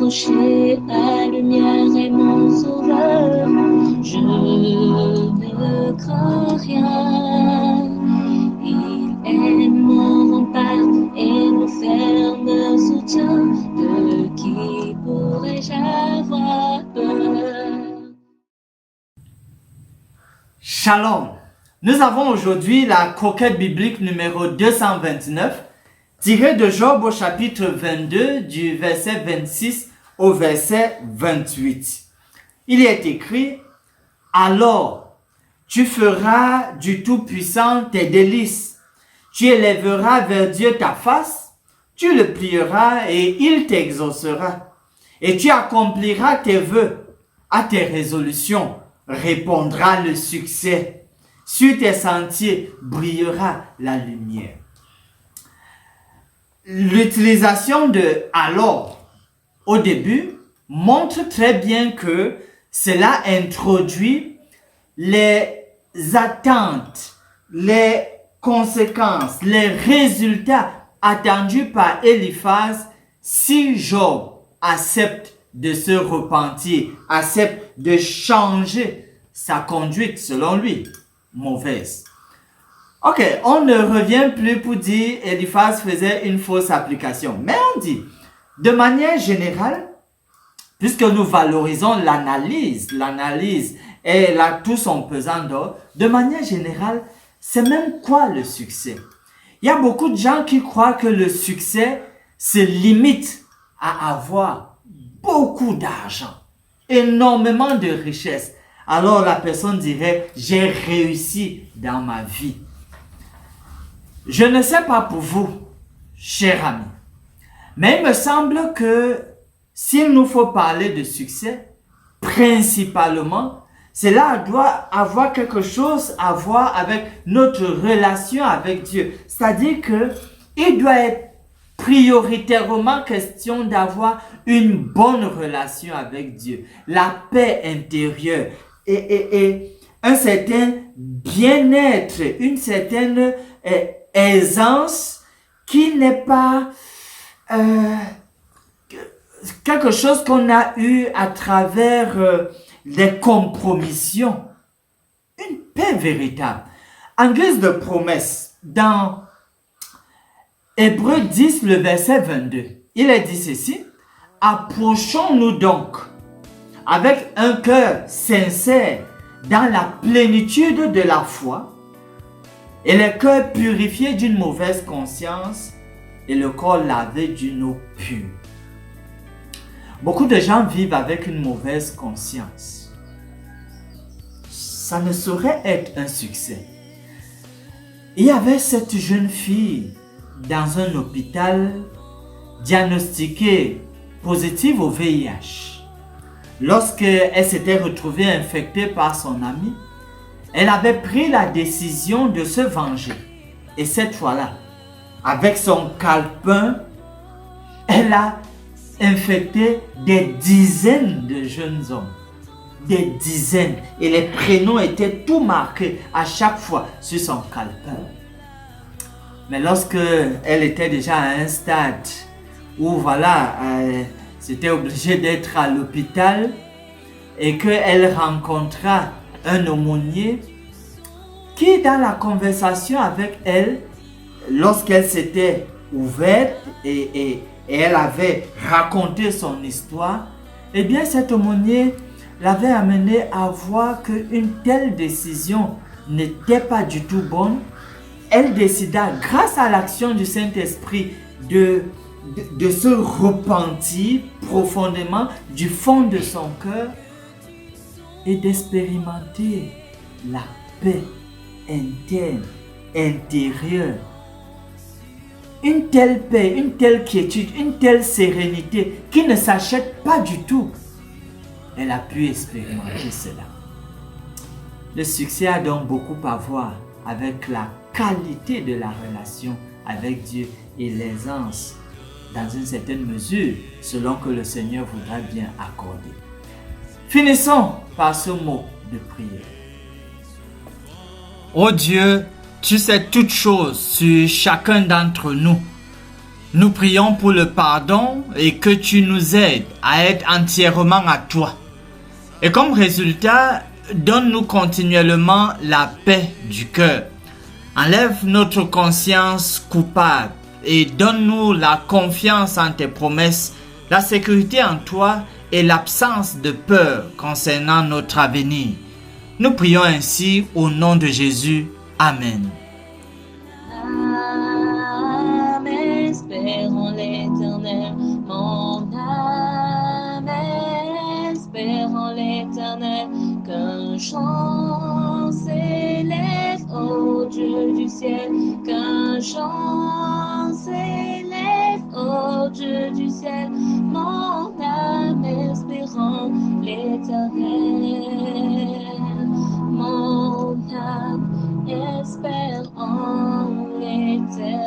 approcher, la lumière est mon sauveur. Je ne crains rien. Il est mon rempart et mon ferme soutien. De qui pourrais-je avoir peur? Shalom. Nous avons aujourd'hui la croquette biblique numéro 229, tirée de Job au chapitre 22, du verset 26 au verset 28. Il y est écrit: « Alors, tu feras du Tout-Puissant tes délices. Tu élèveras vers Dieu ta face, tu le plieras et il t'exaucera. Et tu accompliras tes vœux, à tes résolutions répondra le succès. Sur tes sentiers brillera la lumière. » L'utilisation de « alors » au début montre très bien que cela introduit les attentes, les conséquences, les résultats attendus par Eliphaz si Job accepte de se repentir, accepte de changer sa conduite selon lui mauvaise. Ok, on ne revient plus pour dire Eliphaz faisait une fausse application, mais on dit de manière générale, puisque nous valorisons l'analyse et là tout son pesant d'or, de manière générale, c'est même quoi le succès? Il y a beaucoup de gens qui croient que le succès se limite à avoir beaucoup d'argent, énormément de richesse. Alors la personne dirait: j'ai réussi dans ma vie. Je ne sais pas pour vous, cher ami, mais il me semble que s'il nous faut parler de succès, principalement, cela doit avoir quelque chose à voir avec notre relation avec Dieu. C'est-à-dire que il doit être prioritairement question d'avoir une bonne relation avec Dieu, la paix intérieure et un certain bien-être, une certaine aisance qui n'est pas quelque chose qu'on a eu à travers des compromissions. Une paix véritable. En guise de promesse, dans Hébreux 10, le verset 22, il est dit ceci: « Approchons-nous donc avec un cœur sincère dans la plénitude de la foi et le cœur purifié d'une mauvaise conscience et le corps lavé d'une eau pure. » Beaucoup de gens vivent avec une mauvaise conscience. Ça ne saurait être un succès. Il y avait cette jeune fille dans un hôpital diagnostiquée positive au VIH. Lorsqu'elle s'était retrouvée infectée par son ami, elle avait pris la décision de se venger. Et cette fois-là, avec son calepin, elle a infecté des dizaines de jeunes hommes. Des dizaines. Et les prénoms étaient tout marqués à chaque fois sur son calepin. Mais lorsque elle était déjà à un stade où voilà, c'était obligé d'être à l'hôpital et qu'elle rencontra un aumônier qui, dans la conversation avec elle, lorsqu'elle s'était ouverte et elle avait raconté son histoire, eh bien cet aumônier l'avait amené à voir qu'une telle décision n'était pas du tout bonne. Elle décida, grâce à l'action du Saint-Esprit, de se repentir profondément du fond de son cœur et d'expérimenter la paix interne, intérieure. Une telle paix, une telle quiétude, une telle sérénité qui ne s'achète pas du tout. Elle a pu expérimenter cela. Le succès a donc beaucoup à voir avec la qualité de la relation avec Dieu et l'aisance, dans une certaine mesure, selon que le Seigneur voudra bien accorder. Finissons par ce mot de prière. Ô Dieu, tu sais toutes choses sur chacun d'entre nous. Nous prions pour le pardon et que tu nous aides à être entièrement à toi. Et comme résultat, donne-nous continuellement la paix du cœur. Enlève notre conscience coupable et donne-nous la confiance en tes promesses, la sécurité en toi et l'absence de peur concernant notre avenir. Nous prions ainsi au nom de Jésus. Amen. Âme espère en l'Éternel, mon âme espère en l'Éternel, qu'un chant s'élève au Dieu du ciel, qu'un chant s'élève au Dieu du ciel, mon âme espère en l'Éternel, mon âme espère en l'Éternel.